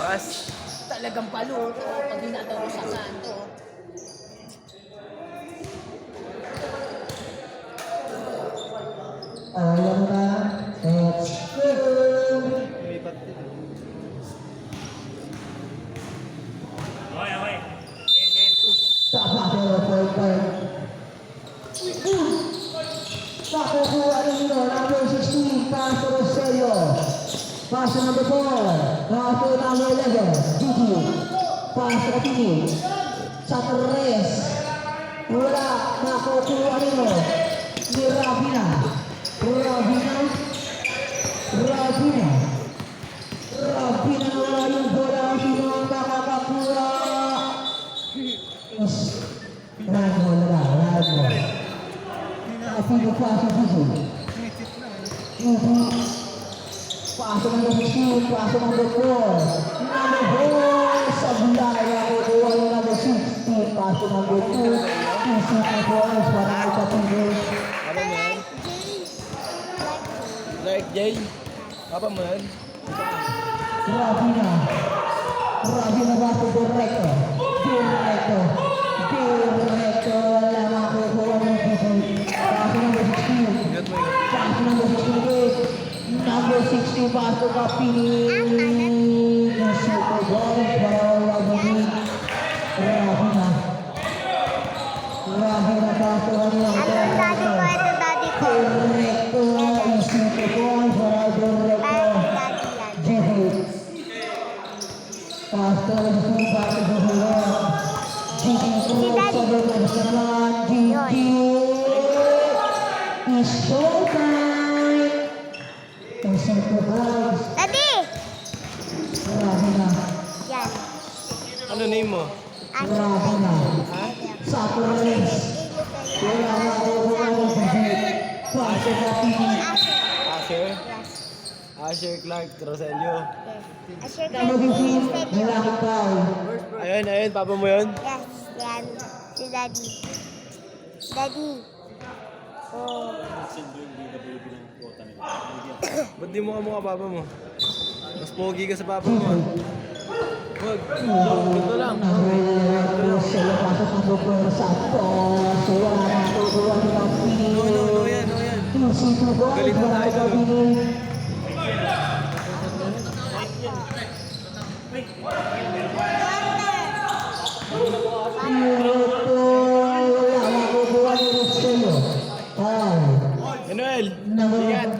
Lakas. Talagang palo ko pag dinadalo sa kanto. Ayan na. Let's go. Lumipat din. Tapos for time. Nakukuha ninyo number 16, Paso Rosello. Paso number 4, Paso number 11, Gigi. Paso Katini. Sa Torres. Wala, nakukuha ninyo ni Rabina. Rabina na wala yung bola. Sino ang makakakuha? Yes. Lago. Nakapilo pa sa puso. Paso ng 16, paso ng 4. Number 4 sa bulay. Nakukuha yung number 16, paso ng 2. Isip na points para may kapilo. Ano mo yan? Like Jay. Apa mo yan? Rabina ba ito? Direkto. Wala makukuha ng puso. Paso number 16. Ingat mo. Paso number 16. Number 60, Paso Kapili. Super Boys para Rabina. Rabina Paso ang Daddy ko. Direkto. Super Boys para Direkto. Jehid. Paso ng Paso Buhulan. Gigi Cruz sa Buhulan sa naman. Gigi. It's showtime. Ang Super Boys. Daddy! Rabina. Yan. Ano name mo? Rabina. Sa Torres. Wala makukuha ng Gigi. Paso Kapili. Asher. Yes. Asher Clark Roselio. Yes. Asher Number 15, Malaki Paul. Ayun, papa mo yun? Yes. Yan. Si Daddy. Daddy. Oh. Ba't di mo kamukha papa mo? Mas pogi ka sa papa mo. Huwag. Ito lang. Sila pasok ang bukor sa Santos. Wala makukuha ng Kapili. No, yan. Super Boys, Galit na Malaki tayo doon. Kapili. Manuel! Ingat!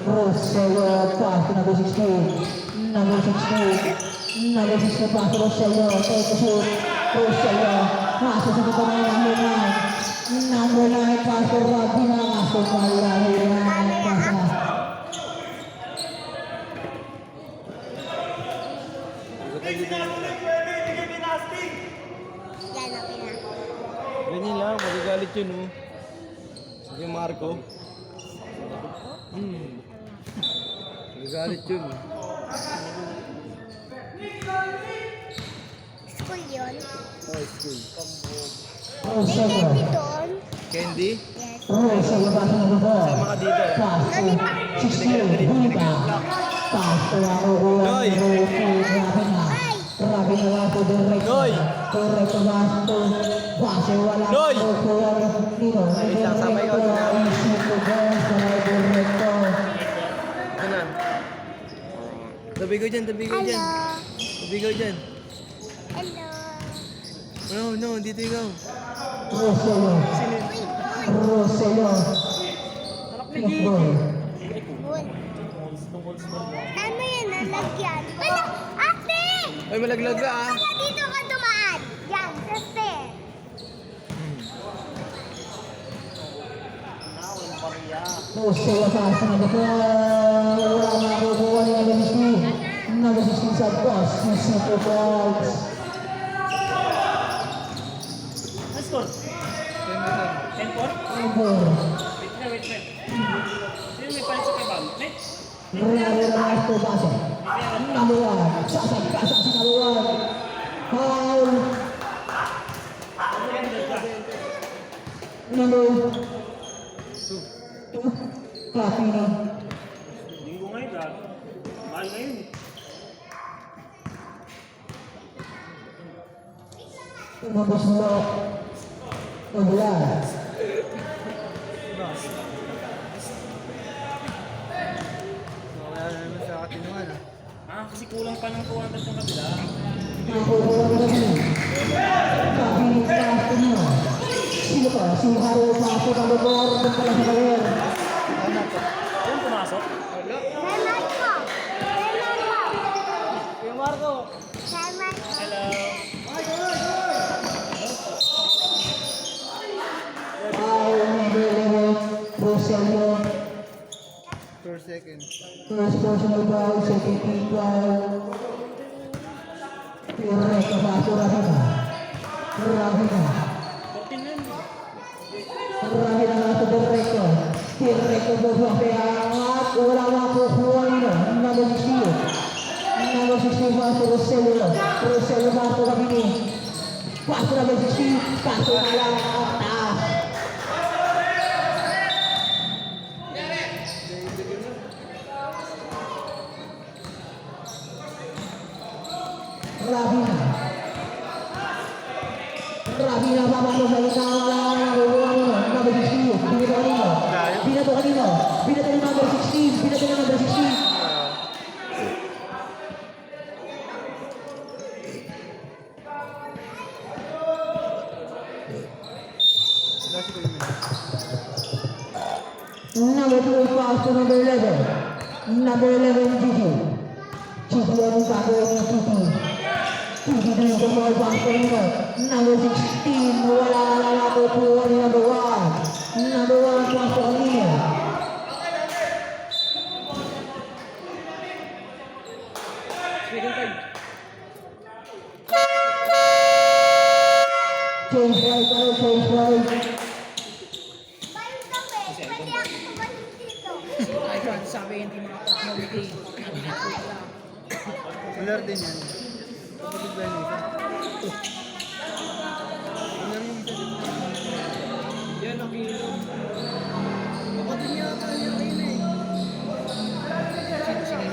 Rosello, pass number 16. Number 16, pass Rosello. Take a shoot. Rosello, pass sa number 9. Number 9, pass to Rabina. Masuk Rabina. Pass na. Yan, okay na. Ganyan lang, magagalit yun oh. Sige Marco. Magagalit yun. School yun. Oh, school. Rosello. Doon. Candy? Yes. Rosello, pass number 4. Sama ka dito. Pass to 16. Bunita. Pass to Rabina. Rabina lang po direct. Noy! Correcto basto. Base wala. Noy! Nino. Wait lang, sabay ko. Super Boys para direkto. Ano? Tabi ko dyan. Hello. Tabi ko dyan. Hello. No, dito ikaw. Rosello. Football. Bun. Ano yan? Nalagyan. Ano? Ate! Ay, malaglag ka ah. Kaya dito ka dumaan. Yan, sa stair. Rosello pass to number 4. Wala makukuha ni number 16. Number 16 sa boss. Super Boys. Ten. Number. Rabi Rasto base. Number 1. Sasagkasa si number 1. Foul. Number 2. Rapino. Linggo ngayon, Brad. Mahal ngayon. Tumabos mo. Ubulan. Wala na naman sa katinuan ah. Ah, kasi kulang pa ng 200 ng kabila. Nakuha mo kami. Sabi ni Castro mo. Sino ka? Si Haro Paso ka motor. Doon pala sa kalir. Saan pumasok? Kuya Marco! Hello. Foul number 11. Roselio. Per second. First personal foul. Second team foul. Pirek Paso Rahina. Rahina. 14 na yun. Rahina nga sa Berreco. Pirek Paso kaya angat. Wala makukuha nila. Number 16. Number 16 Paso Roselio. Roselio Paso Rahini. Paso number 16. Paso na lang ang taas. Rahina. Rahina papasok sa gitna. Wala ka na nakukuha mo. Number 16. Binato kanino? Binato kanino? Binato ni number 16. Binato ni number 16. Wala si Kuya Mel. Number 2 pass to number 11. Number 11, Gigi. Gigi ang gagawin niya, Gigi. Gigi din sa mga pass to number. Number 16, wala na nakukuha ni number 1. Number 1 pass to kanino? Change right tayo, change right. Ayun, sabi hindi makapag-multi. Ular din yan. Kapatid ba yun isa? Ular yung isa. Yan, nakilo. Kapatid niya ata niya kayo na eh. Sino siya tayo?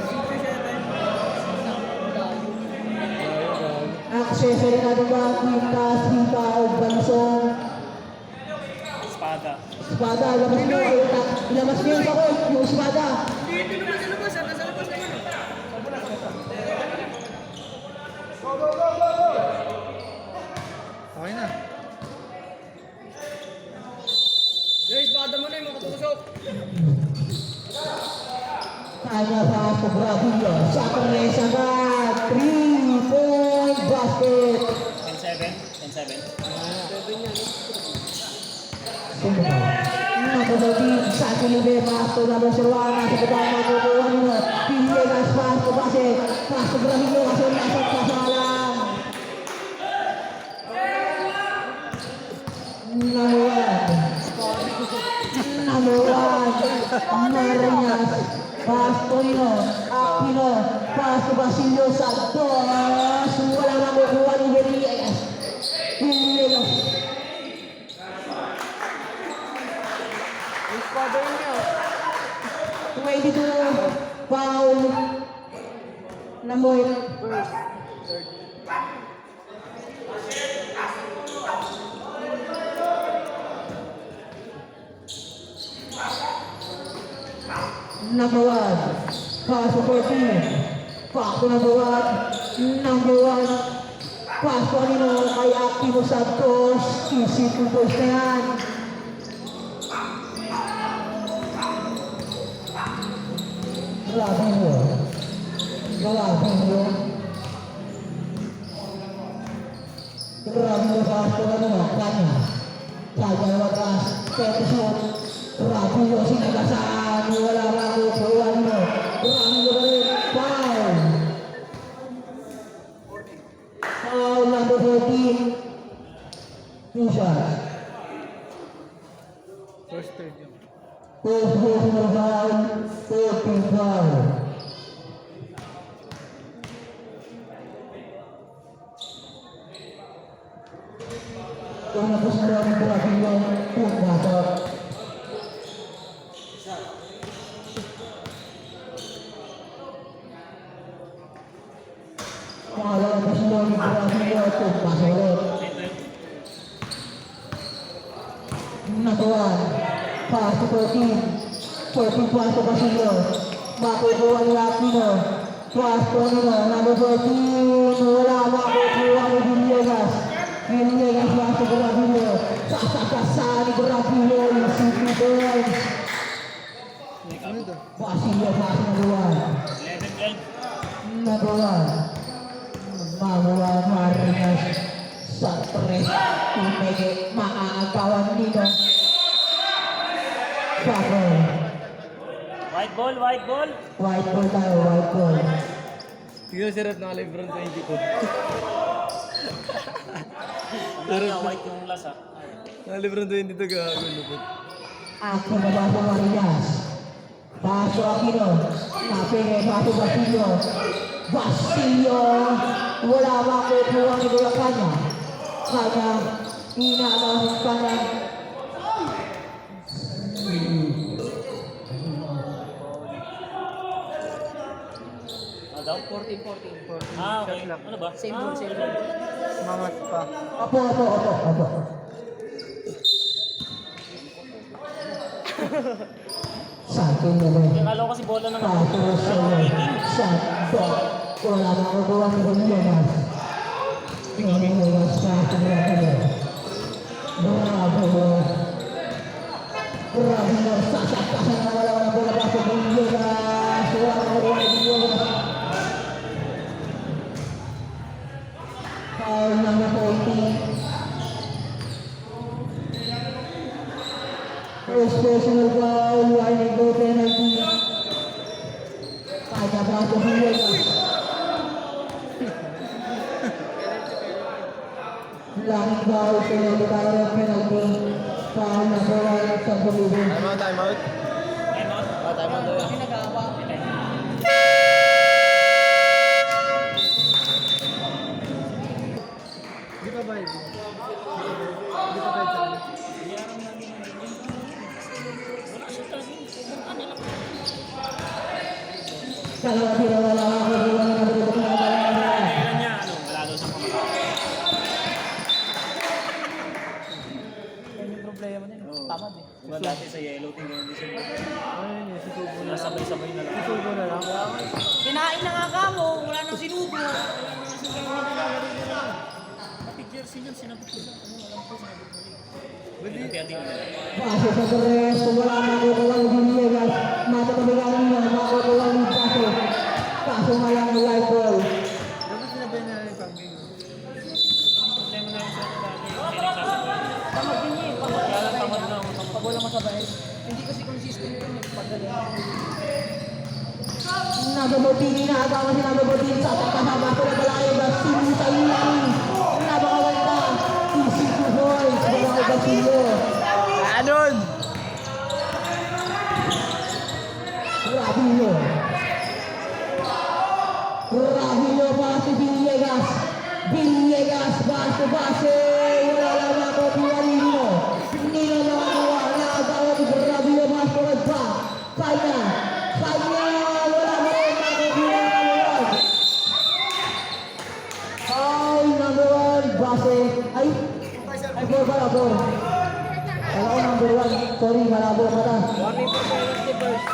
Accessory natin ba? Quintas, hita, o bansong. Espada. Espada, ilabas mo. Ilabas mo yung sakot, yung espada. Dito naman sa labas, nasa labas naman. Okay na. Guys, bada mo na yung makatusok. Kanya pa sa Bravio. Sa Cornesa na 3-point basket. 10-7. 10-7. Sino ba? Nakabagin sa Kilibe. Pasto na Barcelona. Sa Badang makukuha nyo. Pili na pasto base. Pasto Bravio. Kasi nasa kasalang. Number 1. Number 1. Marinas. Pasto nyo. Aquino. Pasto Basilio Santos. Wala makukuha ni Berias. Hilo. Yung father niya. 22. Foul. Number First. Third. number 1. Pass to 14. Pass to number 1. Number 1. Pass to Anino kay Aquino Santos. Easy to post na yan. Grabe mo. Grabe mo. Grabe mo pass to ano, kanya. Kaya na matras. Peterson. Grabe mo sinagasaan. Wala na ako kuha nyo. Grabe mo ba rin. Foul. Foul number 14. Two shots. First third yun. First personal foul. 14 foul. Pangalawang pasilyo ni Gravilio. Pasa ulit. Nagawan. Pass to 14. 14 pass to pasilyo. Makukuha ni Aquino. Pass to Nino. Number 14. Wala makukuha ni Villegas. Villegas pass to Gravilio. Sasakasa ni Gravilio. Yung City Boys. Pasilyo pass to Nagawan. 11-12. Nagawan. Mamuha Marinas sa 3. Umege maaagawan nito. Foul. White ball, white ball. White ball tayo, white ball. Tignan si Ref na Lebron 20 ko. White yung last ah. Na Lebron 20 to gagawin po. Ako na ba sa Marinas? Paso Aquino. Napingi, paso Basilio. Basilio. Wala makukuha ni Kuya Kanya. Kanya. Inaalawin Kanya. Ah, daw? 14. Ah, okay. Ano ba? Same goal, same goal. Mamat pa. Opo. Sakin na rin. Akala ko kasi bola ng Paso Santo. Wala makukuha ni Villegas. Villegas paso Gravilio. Gravilio sasakasan na wala na bola paso Villegas. Wala makukuha ni Villegas. Foul number 40. First personal foul, warning go penalty. Kaya braso Villegas. Langit foul, penalty tayo penalty. Foul number 1 sa Bolivia. Time out. Time out. Time out daw yan. Laki nag-aaba. Di pa ba yun? Di pa ba yun? Dalawa sila wala ako buwan na dito na wala. Kailan niya, ano, wala daw siyang pamata. Yan yung problema na yun. Tamad eh. Diba dati sa yellow team, ngayon siya. Ayun yun, si Tubo na. Sabay-sabay na lang. Si Tubo na lang. Kinain na nga ka mo, wala nang sinubo. Pati jersey niyan, sinabot ko lang. Ano, alam ko, sinabot ko rin. Badi. Pati-ating na. Paso sa Torres, wala makukuha ni Villegas. Matatabigan niya, makukuha ni Paso. Paso nga lang ang live ball. Dapat sinabay na yung pang-game. Problema na yung sa dati. Hindi nagsasabay. Tamad din niya eh. Kaya lang tamad na ako. Pag wala masabay, hindi kasi consistent yun eh. Pagdaling. Nababotini na agawan si Nababotini sa ating kasama ko na balayo Basilio sa ilang. Nabakawanda. ECQ Boys. Balayo Basilio. Anon! Gravilio. Gravilio base Villegas. Villegas base. Wala lang makukuha Nino. Nino na makuha. Naagawan ni Gravilio base ko nagpa. Kanya. Wala mo rin makukuha ng ulan. Foul number 1. Base. Ay, malabo. Alam ko number 1. Sorry, malabo ka na. Warning for penalty first.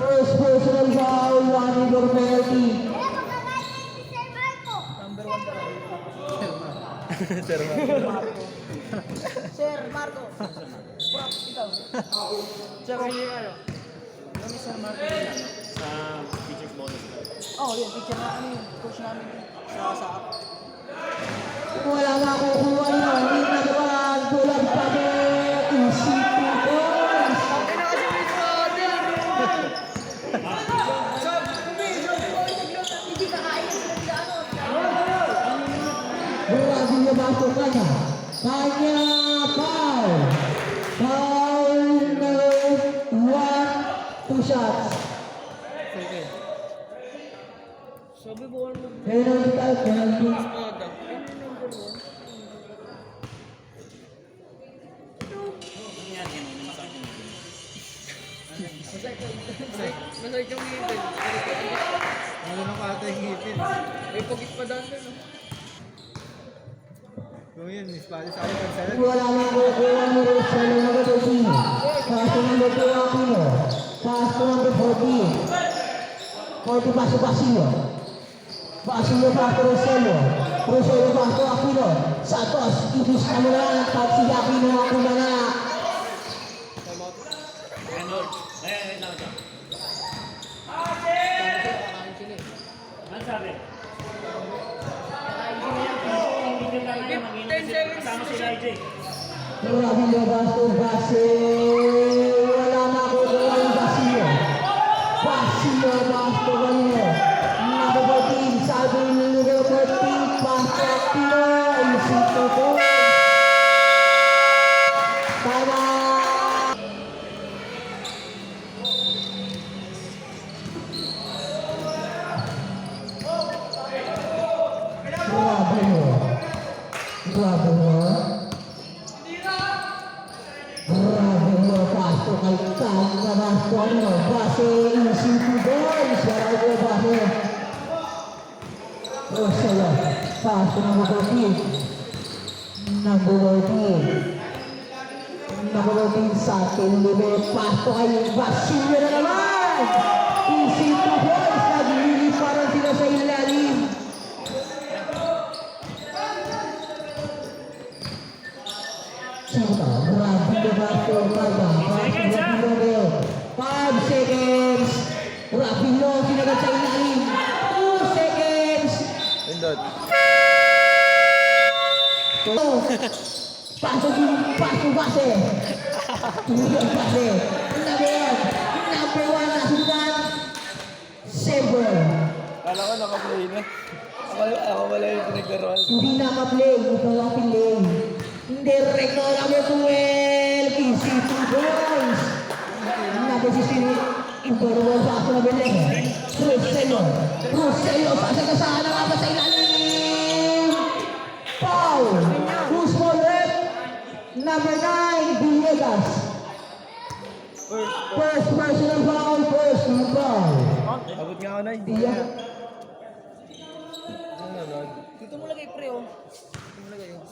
First personal foul, warning for penalty. Kaya magkakain si Sir Marco. Number 1 talaga. Sir Marco. Sir Marco. Prop, ikaw. Sir, hindi ano. Kami Sir Marco din ano. Sa teacher's bonus. Oh, yun. Teacher na ano yun. Coach namin yun. Sa Wala makukuha yun. Hindi na naman. Tulad pa din. ECQ Boys. hindi kakain sila ano. Gravilio baso kanya. Kanya foul. Foul number 1. 2 shots. Okay. Sabi ko ano. Penalty tayo. Penalty. Ano yan? Yan, ano masakit yun. Masakit yung ngipin. Ano nang kata yung ngipin? May pagit pa doon no? Kung yun, Miss Pali sa akin, pagsalat. Wala na kukuha ni Rosello na gagawin. Paso number 2 Aquino. Paso number 40. 40 paso Basilio. Basilio paso Rosello. Rosello paso Aquino. Santos, ibis na mo na. Pag si Aquino ako na na. Ano sabi? Kasama si IJ. Rabilio Basto Base. Wala na kukuha ni Basilio. Basilio Basto Basilio. Number 14. Sabi ni number 14. Paso Aquino. Isito ko. Tama. Grabe mo. Pasto kay Tanga Basto ano. Base Isito Boys. Grabe Base. Rosello. Pasto number 14. Number 14. Number 14 sa akin. Pasto kay Basilio na naman. Isito Boys. Nagliliparan sila sa ilalim. Sino? Rabilio Basto Kaya. 5 seconds. Rabilio sinagat sa ilalim. 2 seconds. Pindot. Pasok base. Tuloy base. Number 1 na sundan. Saber. Kala ko naka-play na. Ako wala yung pinagdaroan. Hindi naka-play. Ikaw ang play. Directo number 12. Isito Boys. Number 16. Imperial Basto number 11. Rosello. Sasagasaan ang apat sa ilalim. Foul. Who's for left? Number 9. Villegas. First personal foul. Personal foul. Abot nga ako na, hindi Iya. na. Ano nanood? Dito mo lagay pre oh. Dito mo lagay oh.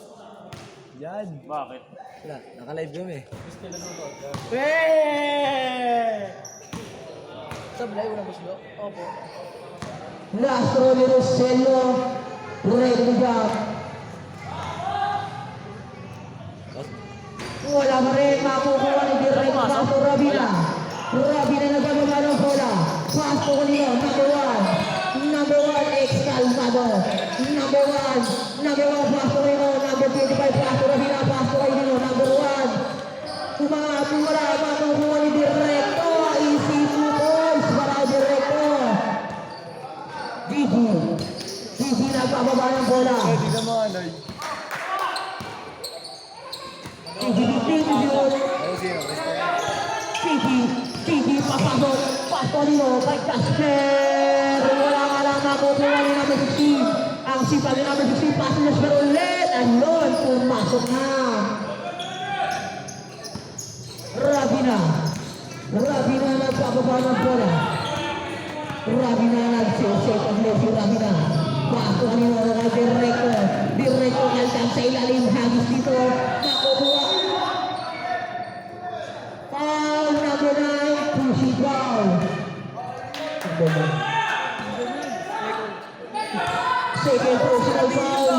Yan. Bakit? Wala, naka-live kami. Sablay, walang buslo? Opo. Last row ni Rosello. Ready to jump. Wala pa rin makukuha ni Direk Basto Rabina. Rabina nagbababa ng bola. Basto ko nila. Number 1 ex-Calvado. Number 1 Basto nila. Number 25 Basto Rabina. Basto kayo nila. Number 1. Wala makukuha ni Direkto. Isito Boys. Para Direkto. Gigi nagbababa ng bola. Pwede na mga anoy. Gigi Ano sino? Gigi pasabot. Pastorino kay Casper. Wala nga lang makukuha ni number 16. Ang sipag ni number 16. Pass niya pero ulit. Ayun, pumasok na. Rabina nagpapaba ng bola. Rabina nag-set ang left si Rabina. Paso kanino kay Direkto kalkan sa ilalim. Hagis dito. Makukuha. Foul number 9. Pushing foul. Second personal foul.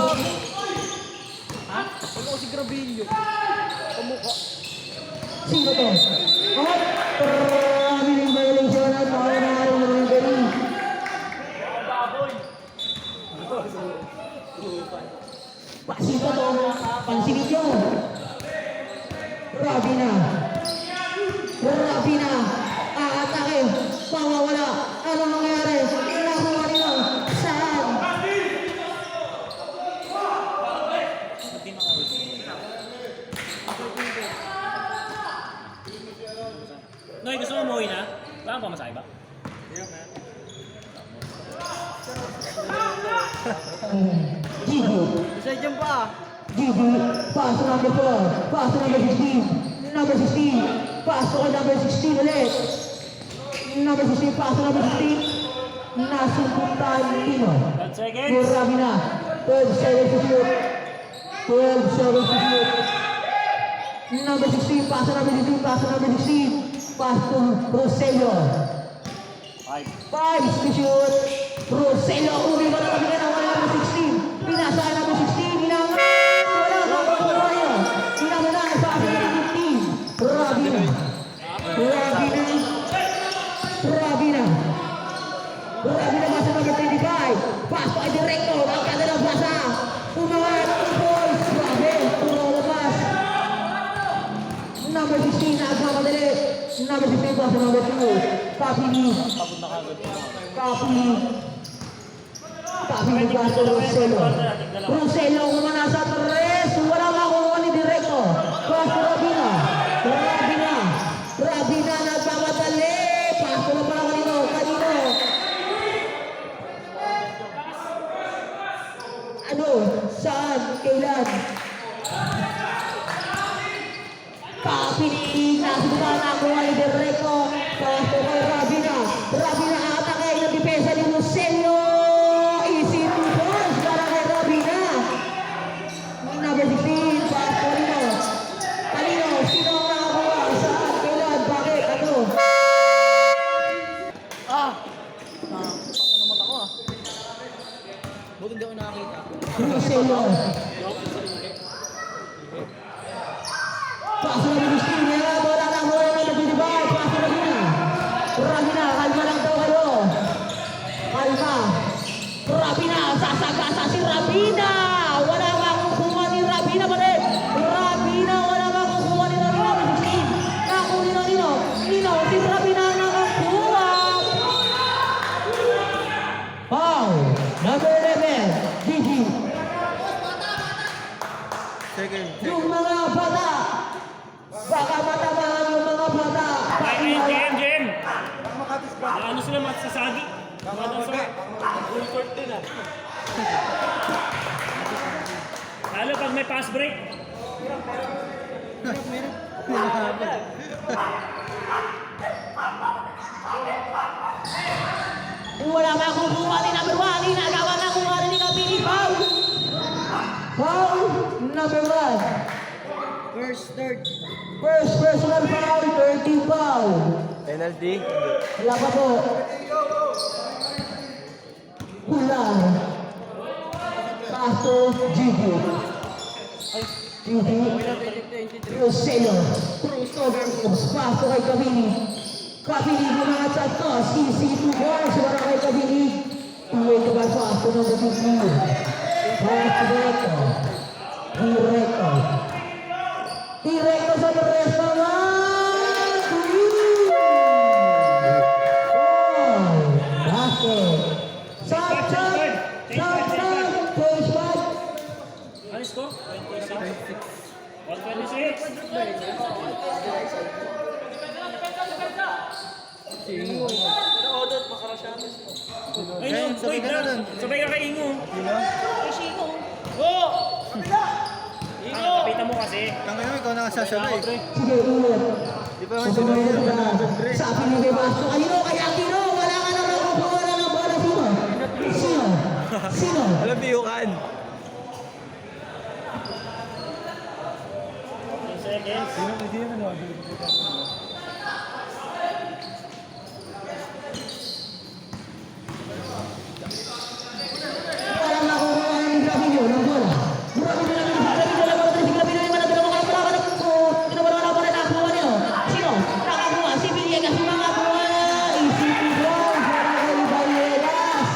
Ako si Grabillo. Kamukha. Sino to? At maraming violation at maraming referee. Pasito to. Pansinin nyo. Rabina. Aatake. Mawawala. Ano nangyari? Nakuha nila. Saan? Noy, gusto mo umuwi na? Wala kang pamasahe ba? Gigi. Isa dyan pa. Gigi. Paso number 4. Paso number 16. Number 16. Paso kay number 16 ulit. Number 16, pass to number 16. Nasuntutan Lino. 10 seconds. Rabina. 12 seconds to shoot. 12 seconds to shoot. Number 16, pass to number 16, pass to number 16. Pass to Rosello. 5. 5 to shoot. Rosello, uli ba na kami na ng number 16? Pinasa number 16, hinangan. Wala ka pa po kayo. Hinangan na, pass to number 15. Rabina. Rabina. Rabina. Rabina pass to number 25. Pass to ay direkto. Ang kanilang basa. Umangat. Boys. Grabe. Puro labas. Number 16 na agmamadali. Number 16 pass to number 2. Papini. Papini. Papini pass to Rosello. Rosello kumana sa 3. Wala makuha ni direkto. Pass to Rabina. Rabina. Rabina nagmamadali. Pass to na pala kanino. Kanino. Ano? Saan? Kailan? Papini, nasubukan na kuha ni Directo. Pasto kay Rabina. Rabina atake ng depensa ni Rosello. Easy to force para kay Rabina. Number 16, pasto nino. Kanino? Sino ang nakakuha? Saan? Kailan? Bakit? Ano? Pagkanamot ako ah. Buti hindi ako nakakita. Rosello. Paso na ni Christine, bola na nagdidibay, paso na Rabina. Rabina, kalma lang daw kayo. Kalma. Rabina, sasagasa si Rabina. Wala makukuha ni Rabina pa rin. Rabina, wala makukuha ni Rabina. Nakunin na Nino. Nino, si Rabina nakakuha. Foul. Number 11, Gigi. Second. Yung mga bata. Baka matamaan yung mga bata. Jem. Ano sila matsasagi? Full court din ah. Lalo pag may pass break. Wala makukuha ni number 1. Inagawa na kuha ni Kapili. Foul. Foul. Number 1. First, third. First personal foul. 30 foul. Penalty. Wala pa po. Kulang. Pasto Gigi. Gigi. Rosello. Crossover moves. Pasto kay Kapili. Kapili bumangat sa toss. Easy to boards. Wala kay Kapili. Tuwing ka ba Pasto number 15. Pasto Directo. Directo. Directo sa tres mga. Basket. Shot. Page 5. Ano score? 26. 126. Ay, no, sabay wait ka na lang. dun. Sabay ka kay Ingo. Diba? Ingo! Kapita mo kasi. Kaya ngayon, ikaw nakasasabay. Sige, ulit. Di ba naman sinabi na Sa akin ni Bebasto. Kanino? Kaya Aquino. Wala ka na makukuha na ng bola. Sino? Alam niyo kan. 10 seconds. Hindi naman ako. Walang makukuha na ni Gravino ng bola. Gravino na bola. Si Gravino yung manatulong ko. Wala ka na po. Kinabara na bola nakakuha niyo. Sino? Nakakuha. Si Villegas yung makakuha na. Easy to goal. Para kay Villegas.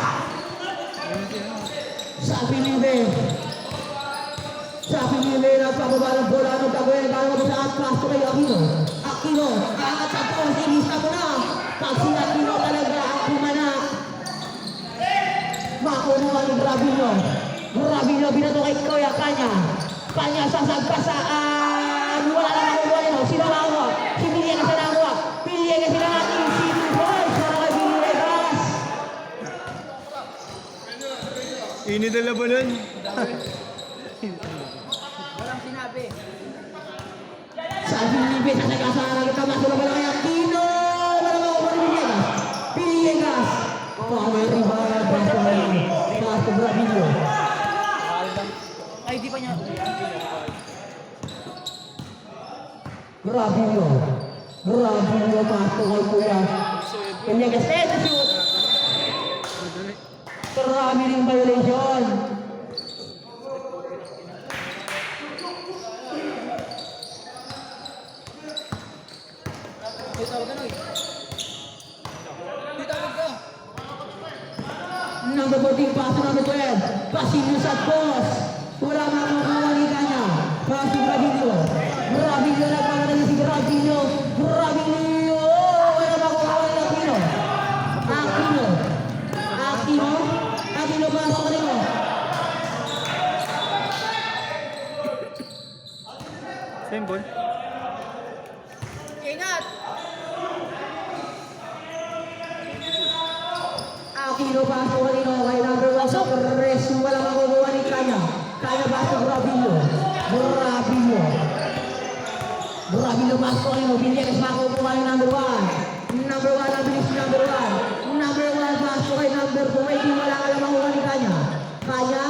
Sabi ni Ben. Nagpababa ng bola. Ano gagawin? Gagawin mo sa atlas ko kay Aquino. Aquino. Kaangat sa to. Sinisa mo na. Pag si Aquino talaga ang kumana. Makuha ni Gravino. Gravino binato kay Kuya Kanya. Kanya sasagpasaan. Wala na nakuha nito. Sino nakuha? Si Villegas na nakuha. Villegas sila natin. City Boys. Para kay Villegas. Inidala ba nun? Sabi ni Ben, sasagpasaan kita. Masula pala kay Aquino. Wala makuha ni Villegas. Rabio. Rabio pasok kay Kuya. Villegas, to shoot. Traveling violation. May tawag ka na eh. May tawag ka. Number 14, pass to number 12. Basilio Santos. Wala makukuha ni Kanya. Pass to Rabio. Rabio nagpapadali si Rabio. Rabio. Wala makukuha ni Aquino. Aquino. Aquino. Aquino pasok rin mo. Same ball. Ingat! Aquino pasok rin mo. Kay number 1 sa Perez. Wala makukuha ni Kanya. Kanya pasok Rabio. Rabio. Rabio pasok rin mo. Villegas makukuha ni number 1. Number 1 ang bilis ni number 1. Number 1 pasok kay number 2. May di wala ka lang makukuha ni Kanya. Kanya.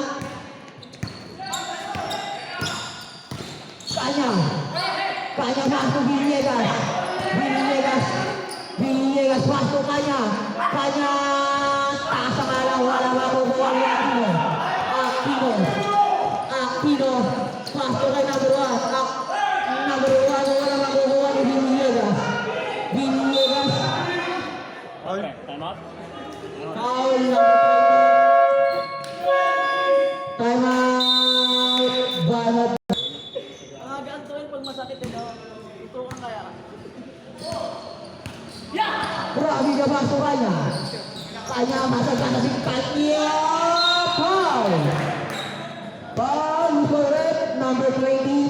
Kanya. Kanya pasok Villegas. Villegas. Villegas pasok Kanya. Kanya. Taas ang alam. Wala makukuha ni Aquino. Aquino. Aquino. Pasok kay number 1. Number 1. Wala makukuha ni Villegas. Villegas. Okay, time out. Foul number 20. Time out. Banat. Mga ganito yun pag masakit eh, no? Ito kang kaya. Grabe ka pasok Kanya. Kanya masagana si Kanya. Foul. Foul correct. Number 20.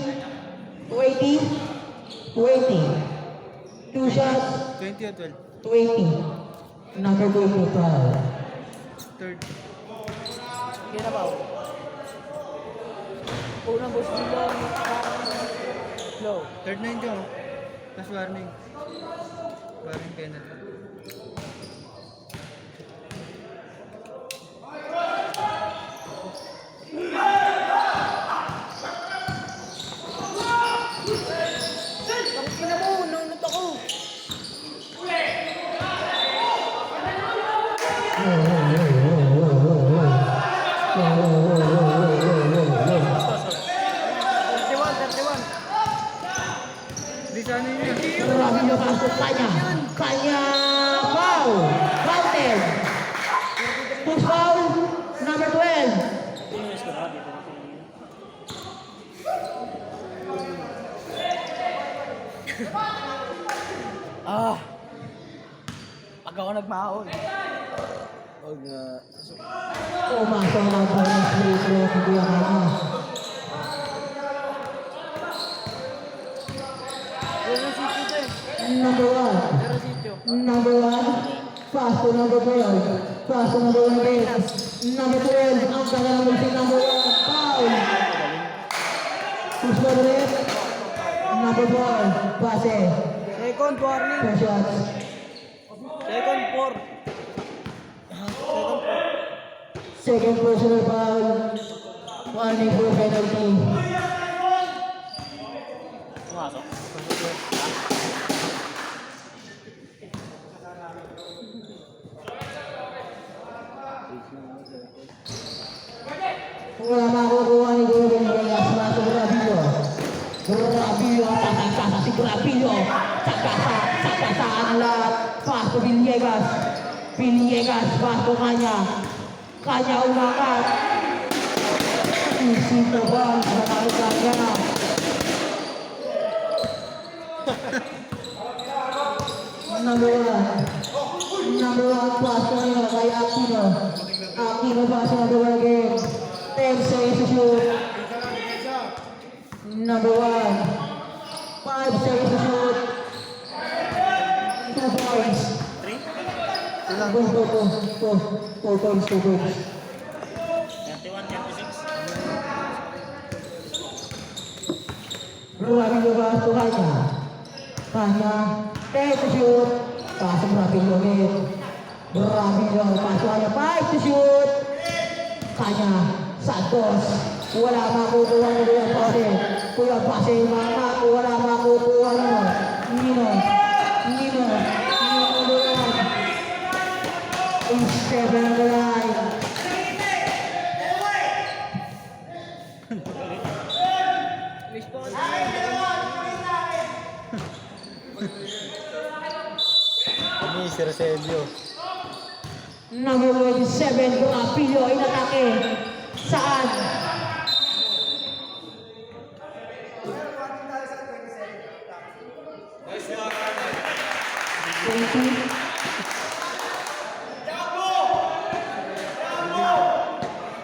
20. 20. Two shots. 20 or 12? 20. Number 20 foul. Third. Sige na ba? Unang boss nila. Low. Third 90 oh. Tapos warning. Warning penalty. Tangina mo, nanunod ako. Di sana yun. Grabe na pasok Kanya. Kanya foul. Counted. Who's foul? Number 12. Ah! Pag ako nagmahon. Huwag nga. Pumasok ang bonus free throw ng Kuya Kanya. Pero sityo ito eh. Number 1. Pero sityo. Number 1. Pass to number 12. Pass to number 1 again. Number 12. Ang kanya naman si number 1. Foul. Push for the left. Number 4. Pase. Second warning. 2 shots. Second four. Second personal foul. Warning for penalty. Pumasok. Wala makukuha ni Kuya Villegas. Masok Rabio. Rabio. Pasang-pasa si Rabio. Sa ang lahat. Pass to Villegas. Villegas. Pass to Kanya. Kanya umakat. Isip na ba? Nanalo Kanya. Number 1. Number 1 pass to Kanya. Kay Aquino. Aquino pass to number 1 again. 10 seconds to shoot. Number 1. 5 seconds to shoot. 2 points. 2 points. 2 points. 21, 26. Rabio pass to Kanya. Kanya. 10 to shoot. Pasok Rabio ulit. Rabio pass to Kanya. 5 to shoot. Kanya. Santos. Wala makukuha na rin ang pase. Kuya Base, mama, wala makukuha mo. Nino. Is 7 on the line. Ni si Roselio. Number 27, Rapilio, inatake. Saan?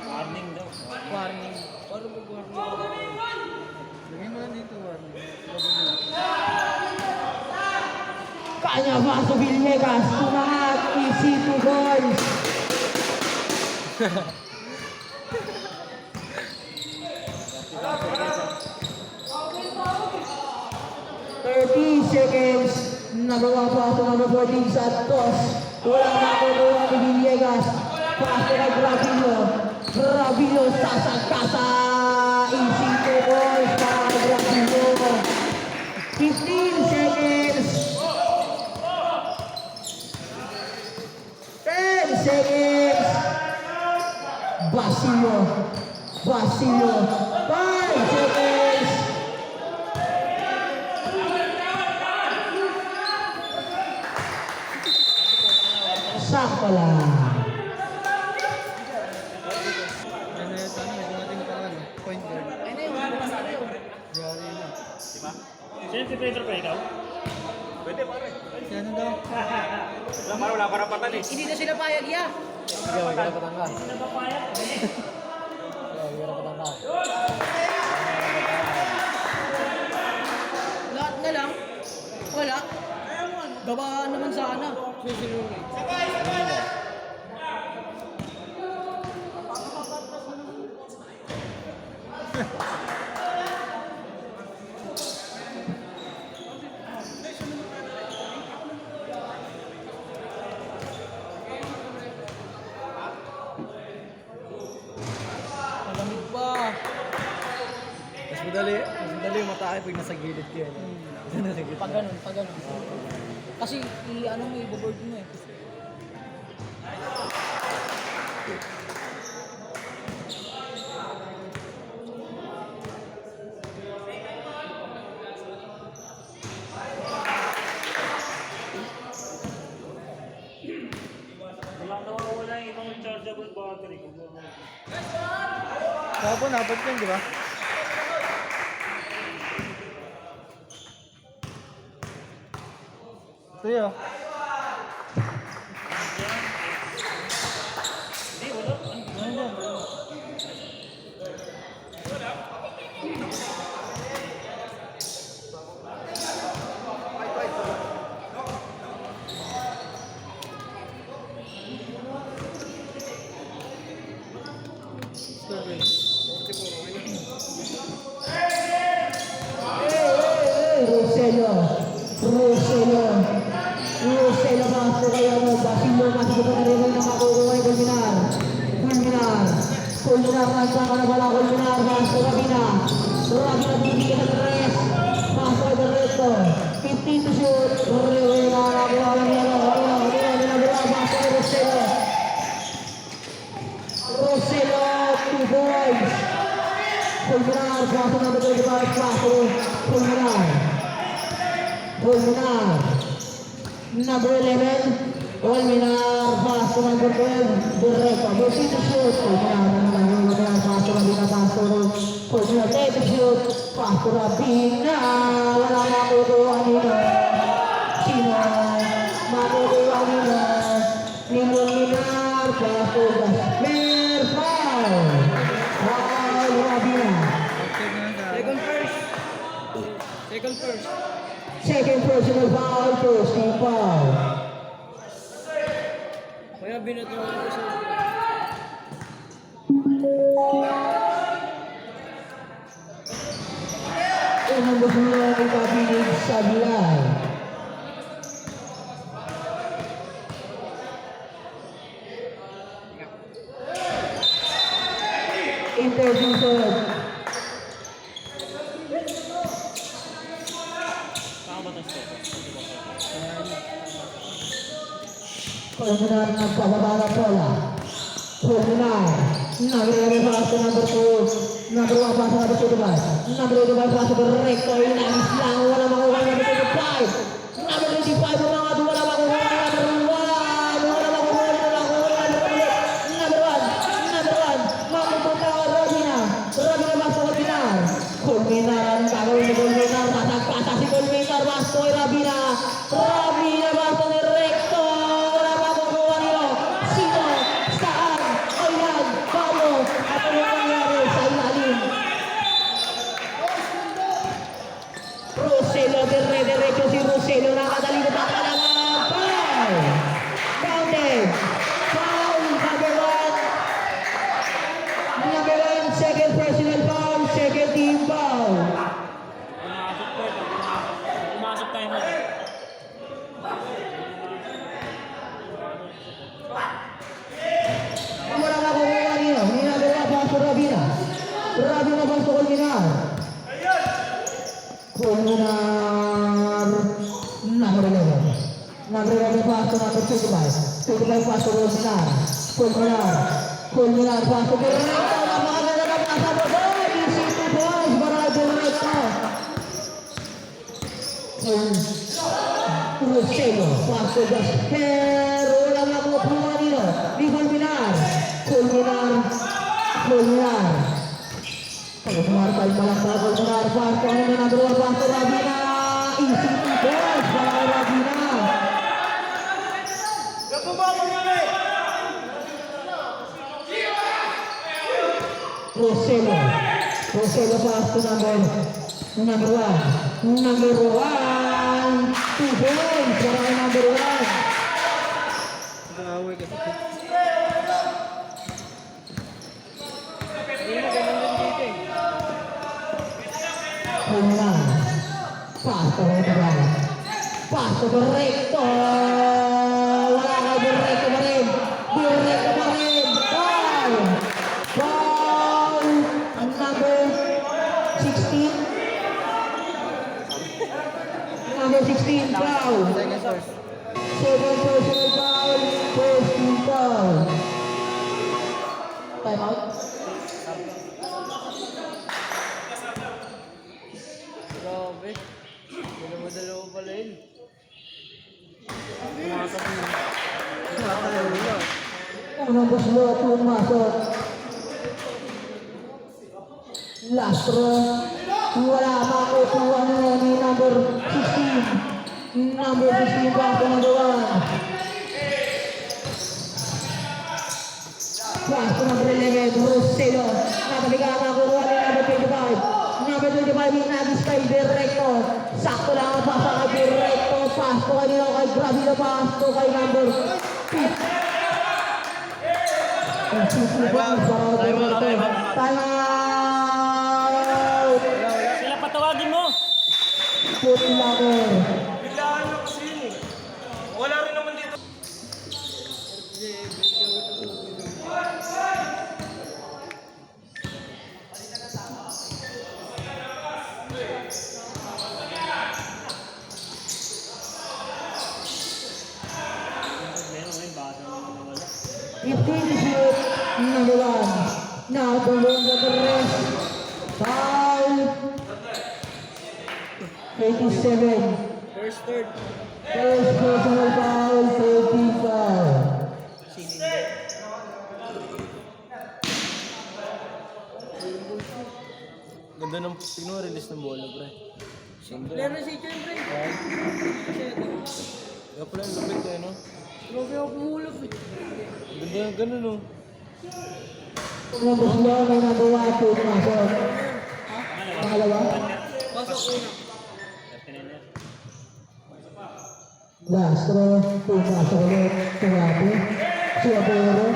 Warning daw. Warning. Paano mag-warning? Lagyan mo lang dito warning. Kanya Vaso Villegas, tumangat, easy to goals. Seconds, nagawa pa ito number 14 Santos. Wala na kukuha ni Villegas. Pasto kay Gravilo sasagkasa. Easy to goals para kay Gravilo. 15 seconds. 10 seconds. Basilio. 5 seconds. Sakto lang. Ano yun? Ano natin pangalan? Point guard. Ano yung ano sa iyo? Diary na. Sino si Pedro pa ikaw? Si ano daw? Hindi na sila payag ya. Sige, may karapatan ka. Sino ba payag? Sige, may karapatan ka. Lahat na lang. Wala. Gabaan naman sana. Susunod. Malamig pa. Mas madali yung matake pag nasa gilid ka. Nasa gilid. Pag ganun. Kasi ano mo, i-board mo eh. Walang nawawala yung ibang rechargeable battery. Kapon, apat yun, di ba? Ito yun. Hindi, wala. Roselio Castro kaya mo, Basilio Castro pa rin ang nakakukuha ni Culminar. Nandiyan ka na pala, Culminar, Castro Rabina bibigyan ng tres, Castro kay Berreto, 15 to shoot, Rivera, nakuha lang yan, nabula, Castro kay Roselio. Roselio, 2 points. Culminar, Castro number 25, Castro, Culminar. Number 11, Culminar, pass to number 12, Berreto, moving to shoot, Culminar, pass to Rabina, Culminar, take the shoot, pass to Rabina, wala makukuha nito, sino, makukuha nito, Culminar, pass to Gasper, foul, Rabina. Second personal foul, first team foul. Kaya binato ko sa... Unang gusulang ipabilig sa bilay. Interception. Pulminar nagpababa ng bola. Pulminar. Nagre-reverse to number 2. Number 1 pass number 2 device. Number 2 device pass to Recto. Inagis lang. Wala makuha number 25. Number 25 mo mga wala makuha number 1. Wala makuha number 1. Number 1. Mapupunta ka Robina. Robina pass to Pulminar. Pulminar ang gagawin ni Pulminar. Tatagpasa si Pulminar. Pass to Robina. Robina pass to Recto. Wala makuha nyo. Sino? Saan? Ayan. Paano? At ano nangyari sa ilalim? Rosello, diretso si Rosello. Nakadali na baka naman. Foul! Counted. Foul. Number 1. Number 1. Second personal foul. Second team foul. Pumasok po ito. Pumasok tayo mo. Wala na kukuha niyo. Ninagawa pa sa Rabina. Rabina pa sa Kulminar. Kulminar. Number 11. Number 11 pa sa number 25. 25 pa sa Kulminar. Kulminar. Kulminar pa sa Direkto. Napakaganda na pasa mo. Easy to boys. Para Direkto. Rosello. Paso Gasper. Wala na kukuha niyo. Di Kulminar. Kulminar. Kulminar. Kulminar tayo malang sa Kulminar. Paso ano na number 1 paso Rabina. Easy to boys. Para Rabina. Rosello. Rosello pass to number 1. Number 1. 2 points para number 1. Nag-aaway kasi. Hindi na ganun din dito eh. Kulminar. Paso Recto. Paso Recto. Wala ka Recto pa rin. Directo pa rin. Foul. Foul. Number 16. Number 16 foul. Second source. Second personal foul. First team foul. Time out. Grabe. Dalawa-dalawa pala yun. Unang baslo, pumasok. Lastro. Wala makukuha na ni number 16. Number 16 pa ako number 1. Pass to number 11, Rosello. Nakaliga makukuha ni number 25. Number 25, inagis kay Direkto. Sakto lang ang pasa kay Direkto. Pass to kanina kay Gravino. Pass to kay number 15. Time out! Sila patawagin mo. Put locker. Biglaan nyo kasi yun eh. Wala rin naman dito. It finishes number 1. Now the one for the rest. Foul. 87. First, third. First personal foul, 30 foul. Ganda ng tignan mo, release ng bola, pre. Single. Player na si Chen, pre. Kasi ito. Kaya pala yung lupit eh, no? Grabe ako pumulog eh. Ganda yung ganun, no? Number 1, may number 1, pumasok. Pangalawa. Pasok una. Lastro, pumasok ulit. Tumapi. Suabero.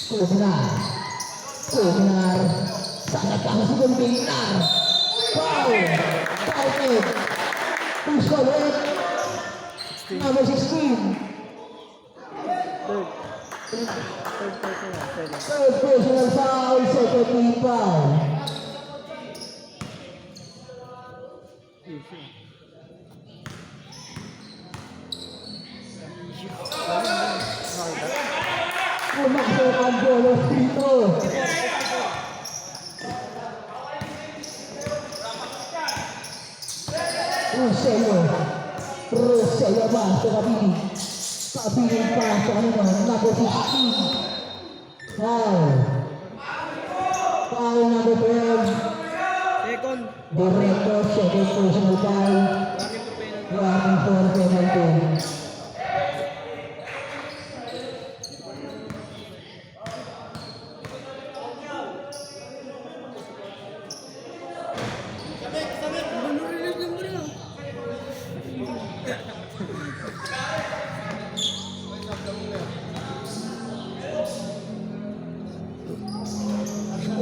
Kulminar. Kulminar. Sangat panas si Kulminar. Foul. Foul kick. Push ulit. Number 16. Third. Third personal foul, second team foul. Pumasok ang bola dito. Rosello ba sa kabili? Kabili pa sa kanino, number 16. Foul. Foul number 12. Second. Director, second personal foul. Running for penalty.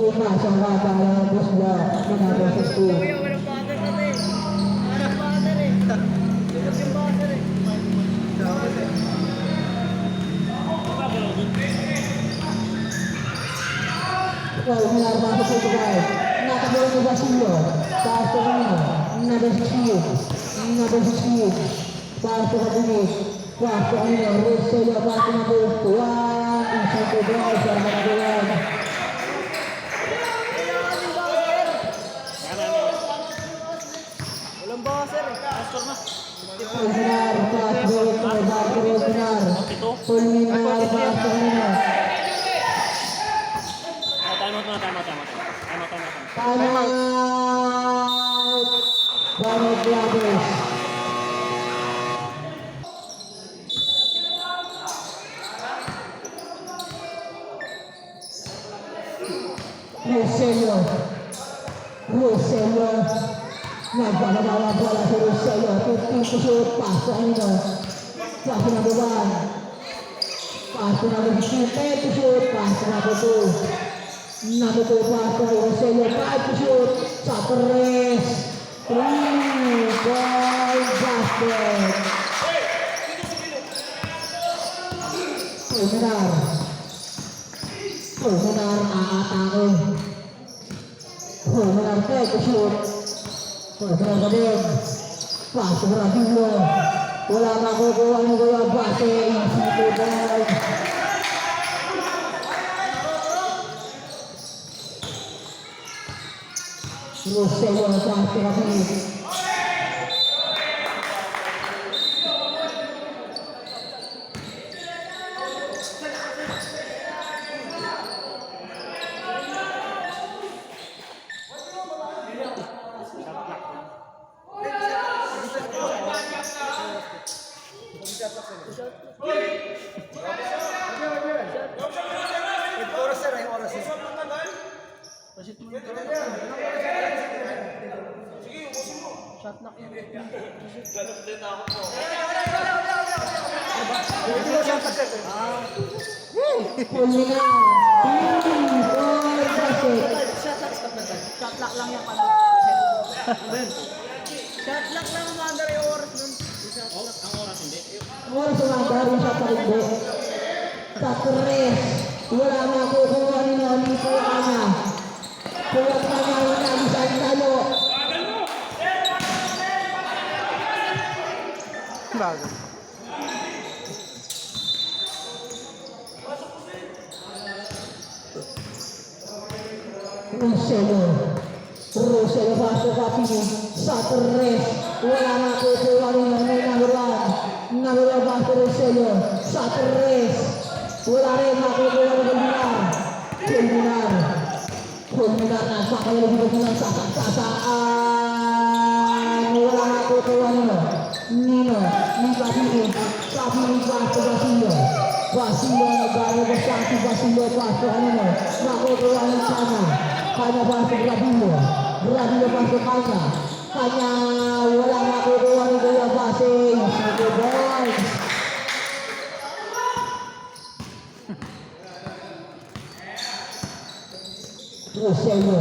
Umasang laban bos bola number 16. Walang butter kasi. Walang butter eh. Walang yung butter eh. Well, mula masuk ke Dubai. Nakabola ni Basilio. Pass ke Nino. Number 16. Number 16. Pass ke Nino. Pass ke Nino. Rosello pass ke number 1. Isi ke Dubai. Serang Dubai. Walang buzzer eh. Benar, pass balik ke Bakro benar. Fulminar pass ke Nino. Time out. Banyak Brothers. Rosello. Nagbabawa bola si Rosello. Puting shoot pass ke Nino. Pass ke number 1. Pass ke number 15. Shoot pass ke number 2. Number 2 pass ke Rosello. 5 shoot. Satu race. 3-ball basket. Fulminar aatake. Fulminar take shoot. Fulminar kedeng. Pas Bradillo. Bola makukuha ni bola basket. Isi Dubai. Rosello basket lagi. Oras sir, ay oras sir. Shot knock yan. Fulminar. 3-ball basket. Shot lock lang yan pala. Shot lock lang ang under yung oras nun. Oras sumagari sa palinggo. Satu race. Wala makukuha ni Noni po kanya. Kuwag na nga na isang talo. Bago. Rosello pasok ke sini. Satu race. Wala makukuha ni Noni number 1. Number 1 pasok Rosello. Satu race. Wala rin makukuha ni Fulminar napakaya lebih berjalan sasaan. Wala makukuha Nino. Basilio. Basilio negara bersatu. Basilio pasok Nino. Makukuha ni sana. Kanya pasok Bradillo. Bradillo pasok kanya. Kanya wala makukuha ni bola basket. Isi Dubai. Rosello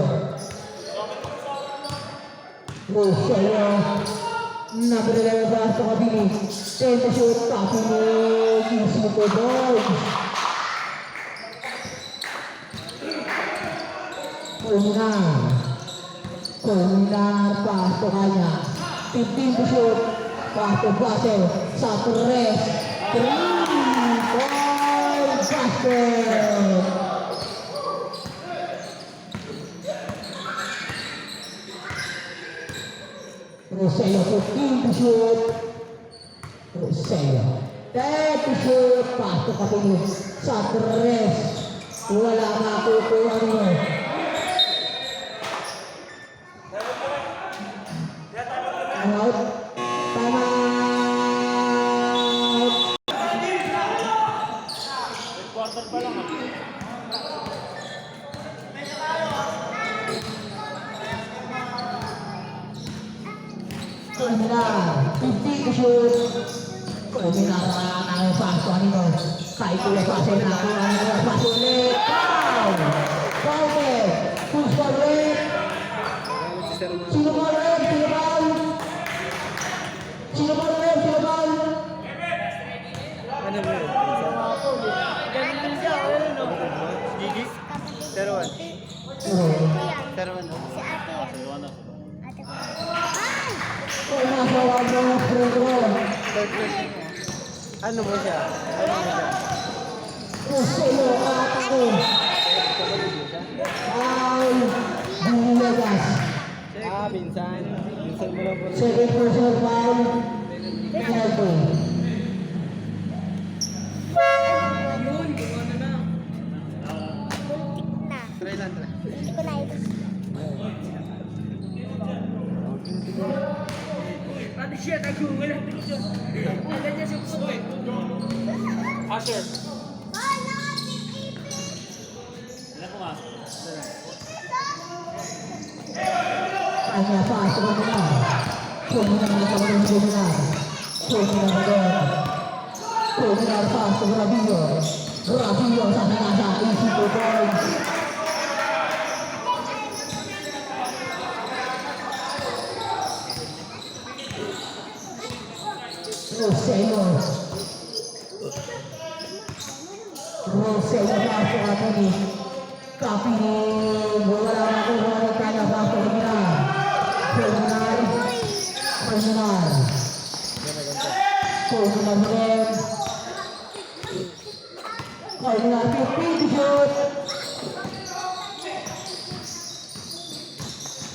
number 11 pasok ke sini. Tenta shoot tapi isi Dubai. Fulminar pasok kanya. 15 to shoot. Pass to Russell. Sa 3. 3-point basket. Rosello 15 to shoot. Rosello 10 to shoot. Pass to Kapingin. Sa 3. Wala makukuha niyo. Time out. Time out. Quarter pa lang. Terminal 50 to shoot. Terminal ang pass kanino. Kay Kuya Pasay na ako ang pass ulit. Foul! Foul ulit. Push ball ulit. Si Sir Marco. Sino ba ulit? Sino ba ulit? Sino ba ulit? Sino ba ulit? Ano mo yun? Ganun lang siya. Ayun, no? Gigi? Sir Juan. Sir Juan. Si ate yan. Ate ko. Ay! Kung nasa wag ng front row. Ano mo siya? Ano mo siya? Rosello atake. Foul. Bulegas. Minsan. Minsan mo lang po. Second personal foul. Penalty. Yun, gumana na. Na. Try lang, try. Hindi ko na ito. Ate siya, nag-google. Ang ganyan siya po eh. Asher. Oh, nakatipipin! Ilan pumasok? Kanya pa, sumunod na. Sumunod na kamarang sumunod. Sumunod na doon. Sumunod pa, Rabio. Rabio sa nasa isi ko doon. Rosello. Rosello pasok ako ni Kapingin. Wala na ko wala kanya pasok niya. Terminal. Terminal. Terminal ulit. Terminal 50 to shoot.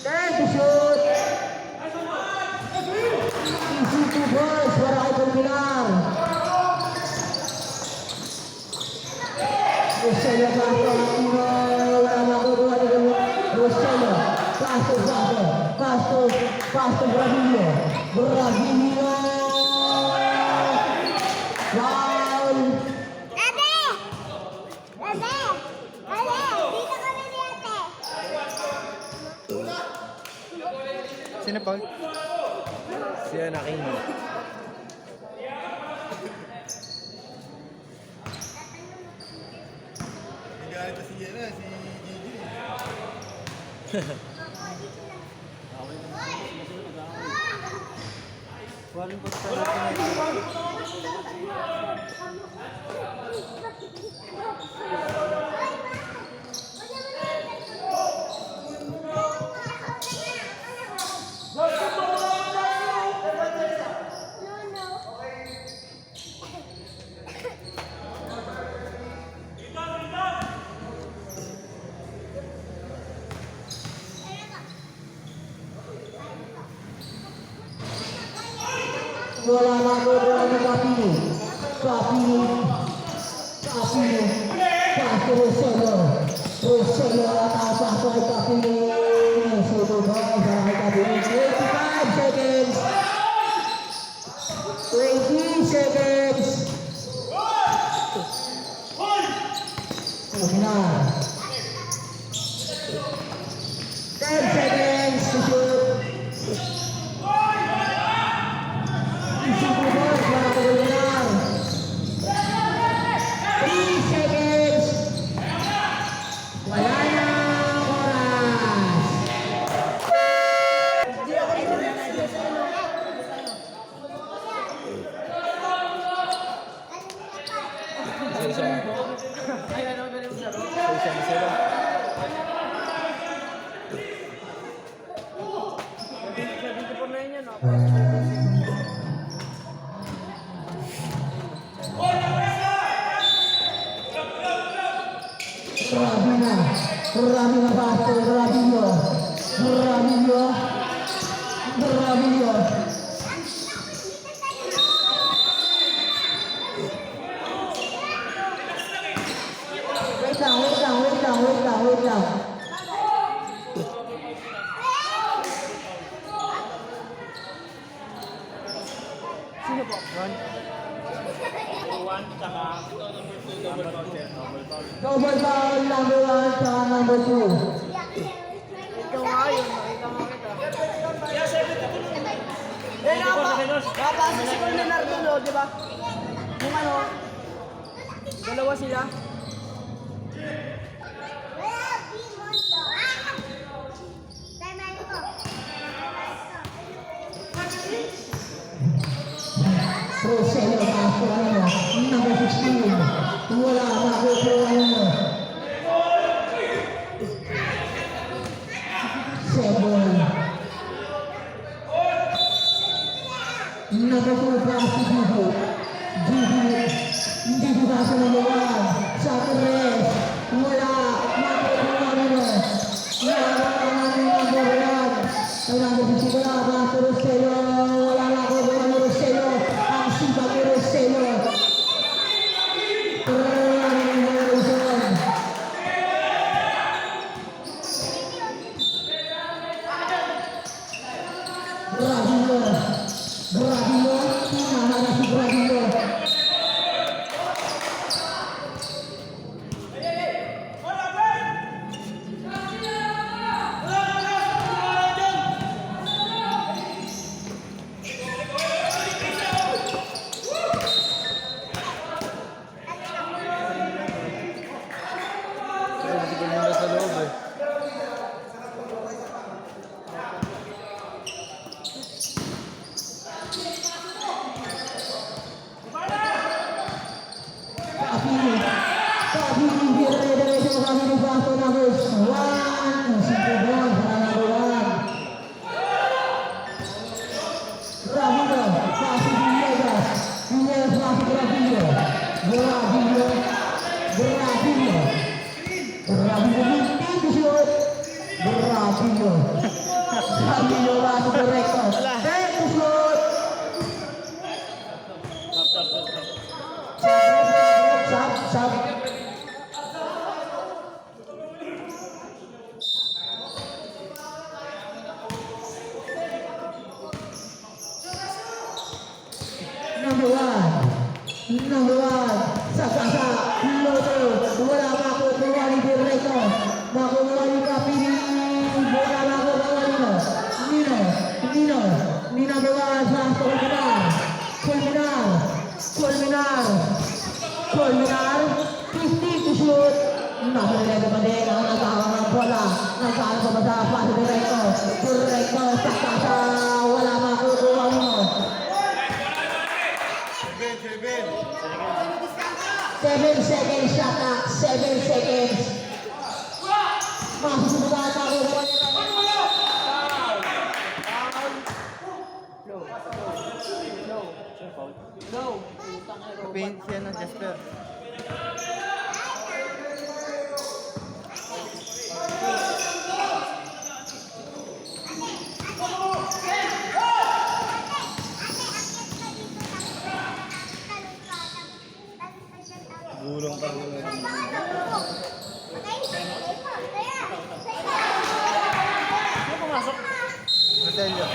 10 to shoot. Easy to boys para kay Terminal. Rosello pasok. Wala na ko wala Rosello. Pasok. Rabio. Rabio. Foul. Ate! Ate! Ate! Dito kami ni ate! Sino Paul? Si Anakin. Walang Wala na ko wala na Kapingin. Paso Rosello atas ako ay Kapingin. Sudo ba sa Kapingin? 25 seconds. 20 seconds. Terminal. 10 seconds to shoot. Isang boys para Terminal. 3 seconds. Wala na oras. Rabina Pastor, Rabino. Wait lang. Sino po? One, tsaka number 2. Double foul, number 1, tsaka number 2. Ikaw nga yun, nakita mo kita. Eh, nakapasa si Col Leonardo, no, di ba? Yung ano, dalawa sila. Rosello Castro, number 16. Wala makukuha mo. 7. Number 2 pass to Gigi. Hindi ba sa number 1? Sa tres. Wala makukuha mo. Wala number 1. Ang number 16 wala pass to Rosello. Wala makukuha mo Rosello. Ang sibag ni Rosello. Bravilo, mahal si Bravilo. Kaya hindi ko muna sa loob eh. Kabili, dire-diretso kami ni Bato number 1. Simple ball para number 1. Bravilo, pasi Villegas. Villegas pasi Bravilo. Minti to shoot. Bravilo masuk direkto. Take to shoot. Sab. Number one, Sakasa, Loto, wala makukuha ni Birreto, makukuha ni Kapili, wala makukuha Nino, number one, pass to Colmenar, 50 to shoot, nakalega pa din ang nagkakaroon ng bola, nagkaan pa ba sa pass Birreto, Sakasa, wala makukuha mo. 7 seconds shot clock, 7 seconds. Masusunod ako sa Paint yan ng Jasper. Gulong pa rin. Ano pumasok? Rosello.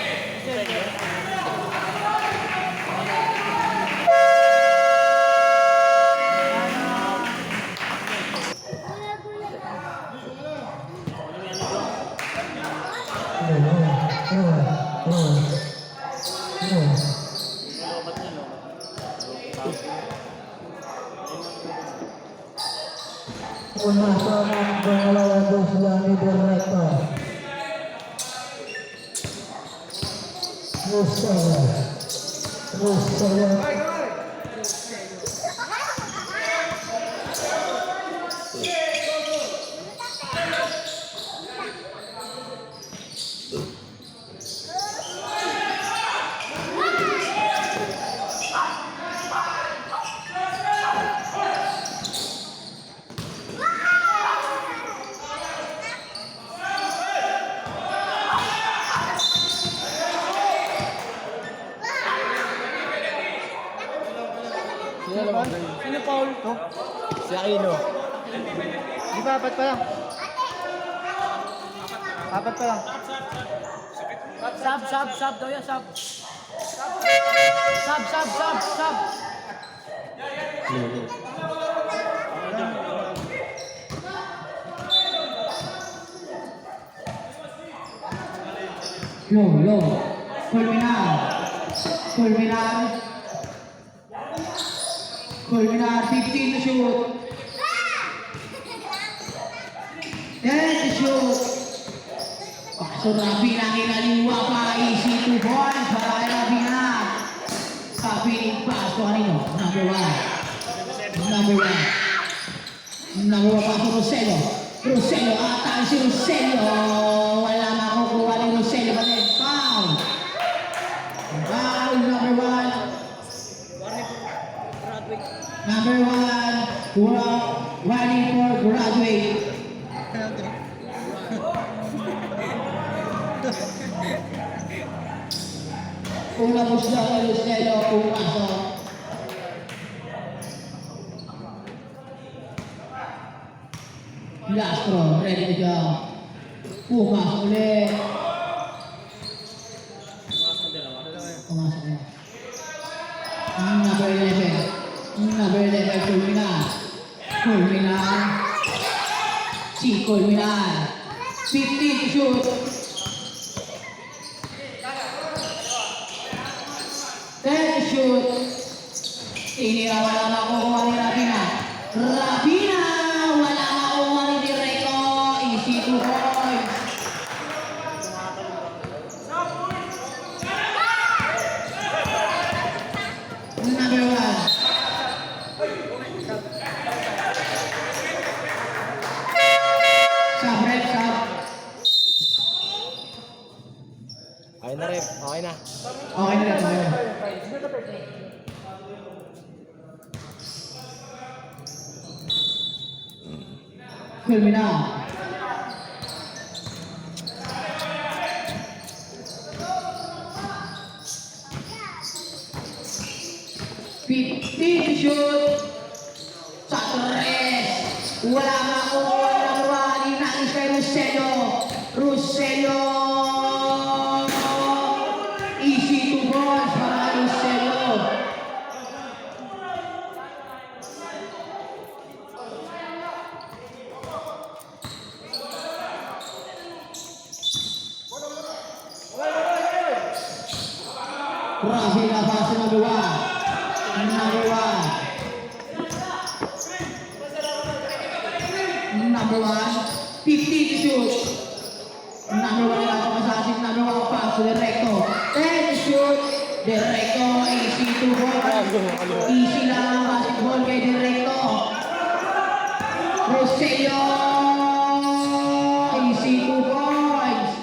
Pumasok ang pangalawang dosya ni Berreto. Rosello. Sino naman? Sino Paul? Si Aquino. Di ba, apat pa lang? Apat pa lang. Sub daw yan, sub. Sub. Low. Culminar, 15 to shoot. 10 to shoot. Paso Rabina, kinaliwa pa, easy 2 points para kay Rabina. Kapiling paso kanino? Number 1 paso Rosello, atang si Rosello. Wala makukuha ni Rosello. Balik, foul, number 1. Number 1, running for graduate. Una busca kay Rosello, pumasok. Lastro, ready to go. Pumasok ulit. Pumasok na. Number 11, Culminar. Si Culminar. 15 to shoot. 10 to shoot. Tinira, wala makukuha ni Rabina. Wala makukuha ni Directo. Easy 2 points. Number 1. Sub. Okay na rep. Okay na. Okay na tayo. Culminar. Fifty to shoot. Sa tres. Wala makukuha ng rally na kay Rosello. Easy 2 balls para Rosello. Rabina pass to number 1. Number 1, 50 to shoot. Number 1 lang pamasasik. Number 1 pass to Directo. 10 to shoot. Directo, easy 2 balls. Easy lang ang basketball kay Directo. Rosello, easy 2 points.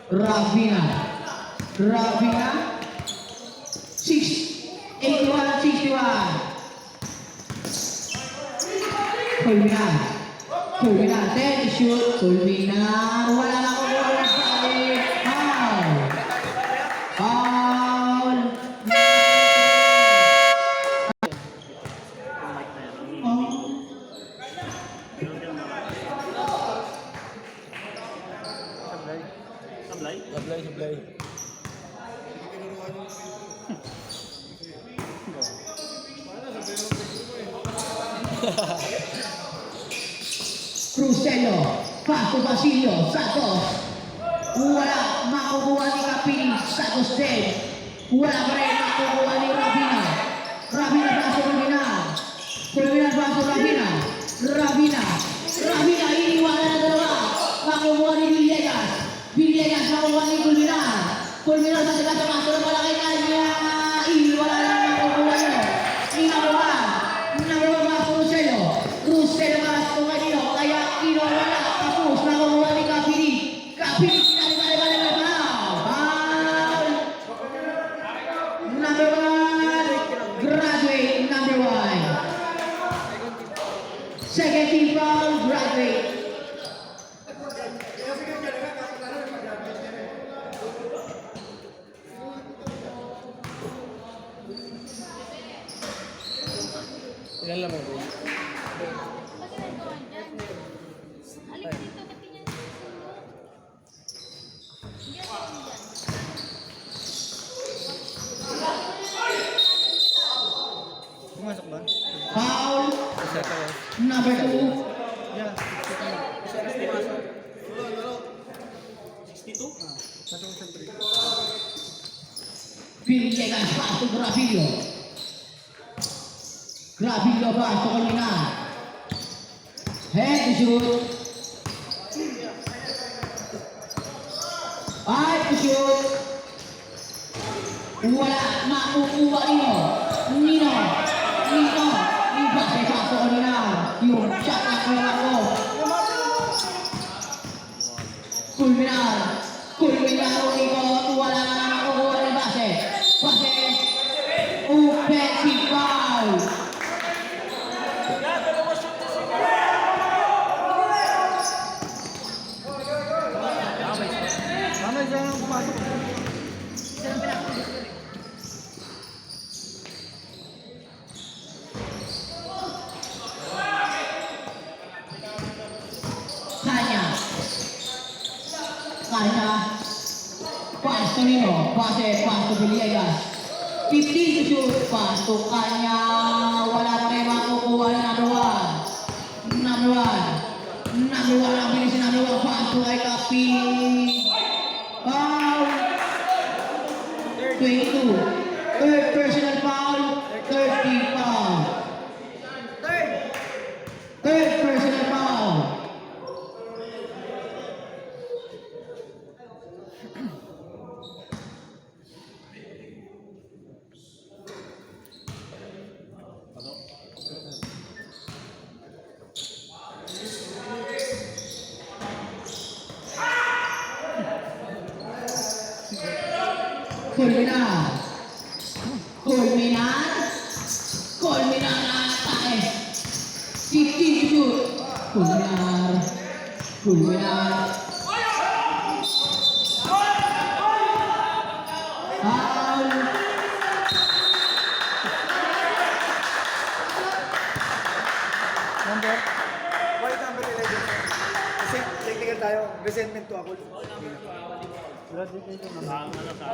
Rabina, 81-61. Culminar, 10 to shoot. Culminar, wala na kukuha ng balik. Foul. Sablay. Rosello, paso Basilio, Santos. Wala makukuha ni Kapiling, Santos din. Wala pa rin makukuha ni Rabina. Rabina paso Rabina, iniwala na dalawa. Makukuha ni Villegas makukuha ni Culminar sa taga sa paso na malaki kanya. Iniwala na makukuha nyo. Number 1 paso Rosello paso kanino. Kaya iniwala tapos makukuha ni Kapiling. Balik. Foul. Number 1, graduate. Number 1. Second team foul, graduate. Ilan lang mo? Halika dito, ba't ganyan? Hindi ako dyan. Pumasok ba? Foul. Isa ka ba? Number 2. Yeah. Isa ka pumasok. 62? Pasok sa 3. Villegas paso Gravillo. Gravillo paso Colina. Head to shoot. Ay to shoot. Wala makukuha Nino. Ibase paso Colina. Yung shot na kuha ko. Culminar ikot. Wala na makukuha ng base. Base. Offensive foul. Mama, dyan ang pumasok. Kanya. Pasto Nino. Pasto Villegas. 15 to shoot. Pasto Kanya. Wala na rin makukuha ng number one. Ang bilis ng number one. Pasto ay Kapi. Foul. 22. Third personal foul. 30 foul. Third personal foul. Culminar na tayo. 15 to shoot. Culminar. Foul. Number? White number 11. Kasi technical tayo. Resentment to ako. Graduate na Sa ano sa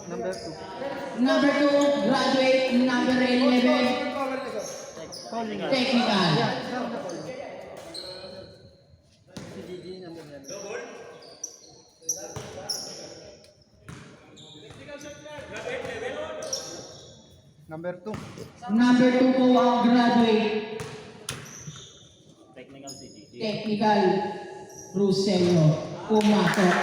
Number 2. Number 2, graduate. Number 11, technical. Si Gigi, number 11. Number 2. Number 2 po ang graduate. technical CGG. Technical. Rosello. Pumasok.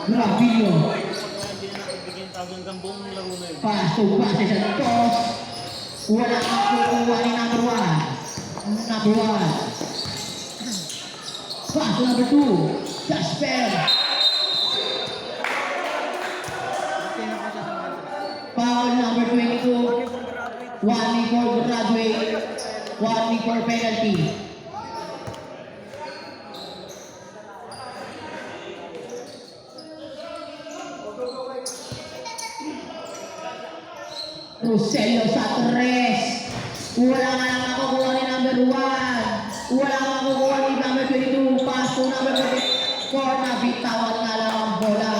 Gravillo. Hindi na nagbigyan tawag hanggang buong laro na yun. Pasok base sa toss. Wala kang kukuha ni number 1. Pasok number 2. Suspend. Foul number 22. 1 week for graduate. 1 week for penalty. Rosello sa 3. Wala nga lang makukuha ni number 1. Wala nga makukuha ni number 22. Pass to number 24 na bitawan nga lang ang bola.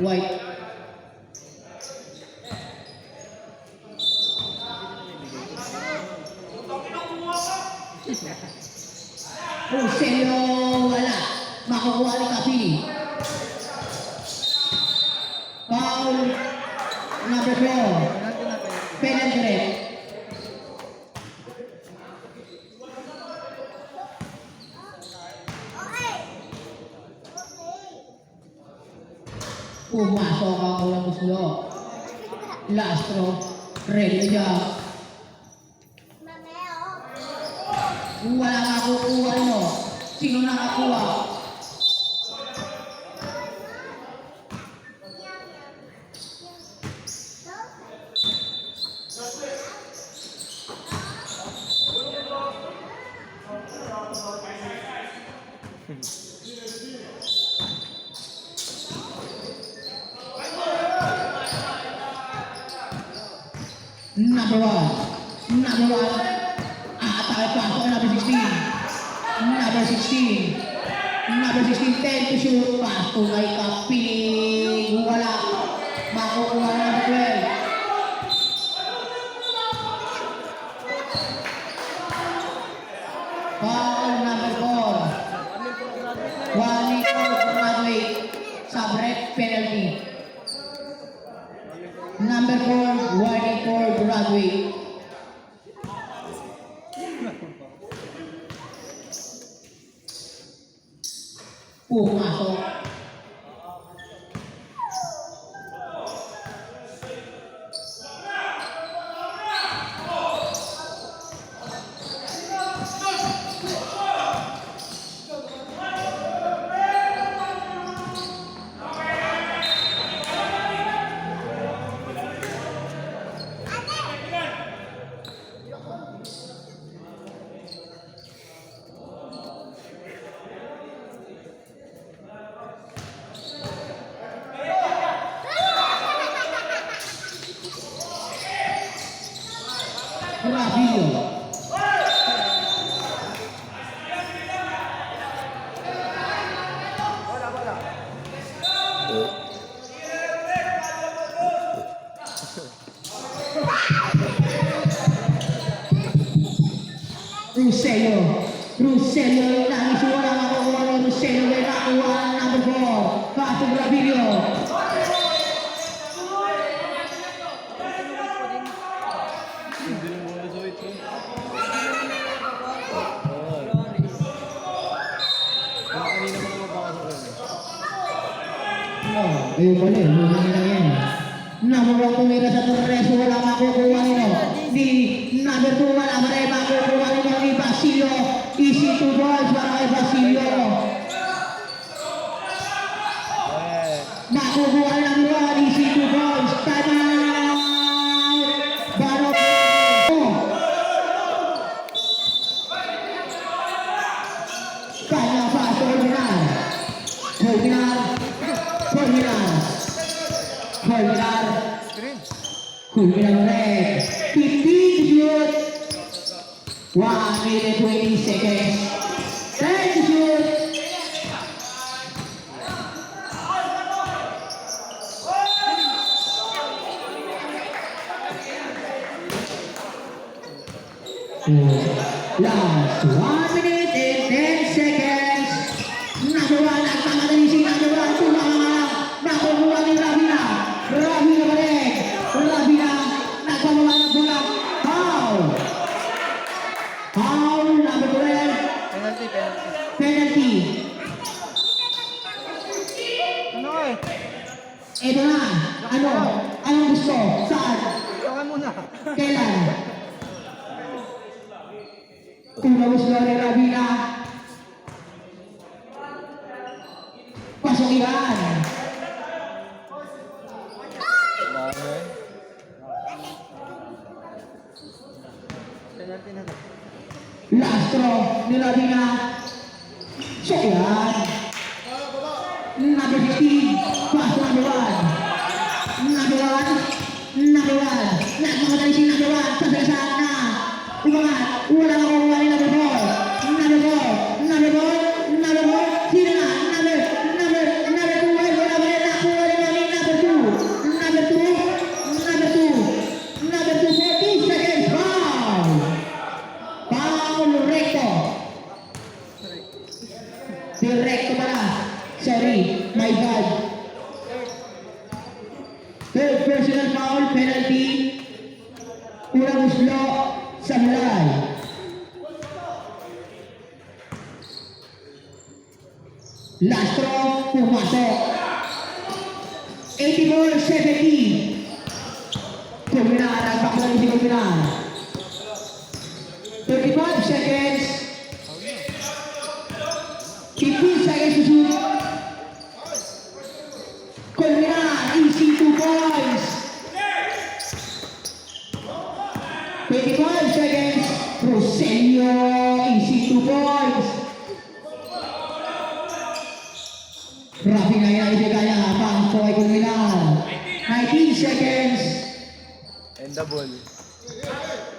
White. Rosello wala. Makukuha ni Kapi. Foul number 4. Penalty red. Pumasok ang ulang gusto. Lastro. Ready na dyan. Wala makukuha mo. Sino nakakuha? Number 1. Number 1. Atake pasok kay number 16. Number 16. Number 16, 10 to shoot. Pass to kay Kaping. Wala. Makukuha na number 12. Foul number 4. Warning for graduate. Sub-ref penalty. Number 4, warning for graduate. Pumasok. Rabillo. Rosello, nangis wala makukuha ni Rosello, may nakuha ang number 4. Pasok Rabillo. Hindi mo muna sa wait. Kanina mo naman pakasok yun. Ayun pala, lumangin lang yan. Number 1 tumira sa Torres, wala makukuha nito. Di number 2, wala pa rin makukuha nito ni Basilio. Easy to balls para kay Basilio. Makukuha ng number 1, easy to balls. Time out! Baro. Kanya pa, Corminar. Kulminar red. 15 shoot. 1 minute 20 seconds. 10 shoot. Last 1 minute and 10 seconds. Number 1, nagkamadali si number 1. Tulang nakukuha ni Rabina. Rabina balik. Rabina nagpamula ng bola. Foul. Foul number 12. Penalty. Penalty. Ano eh? Ito na. Ano? Anong gusto? Saan? Ikaw muna. Kailan? Tumabos na ni Rabina. Pasok yan. Penalty na. Last throw ni Rabina. Shot yan. Number 15. Pass to number 1. Number 1. Nagmamadali si number 1. Sasaysahan na. Umangat. Wala na kukuha ni number 4. Number 4. Sino na? Number 2. Wala ba rin nakuha ni number 2. Number 2. 40 seconds. Foul. Foul recto. Direkto pala. Sorry, my bad. Third personal foul, penalty. Unang uslo, Samurai. Last throw, pumasok. 84-70. Kulminar, ang bakla ni Kulminar. 35 seconds. 15 seconds to shoot. Kulminar, easy 2 points. 25 seconds. Rosello, easy 2 points. Rafi na yan, ibigay niya. Pang kay Kulminar. 19 seconds. And the ball. Ano?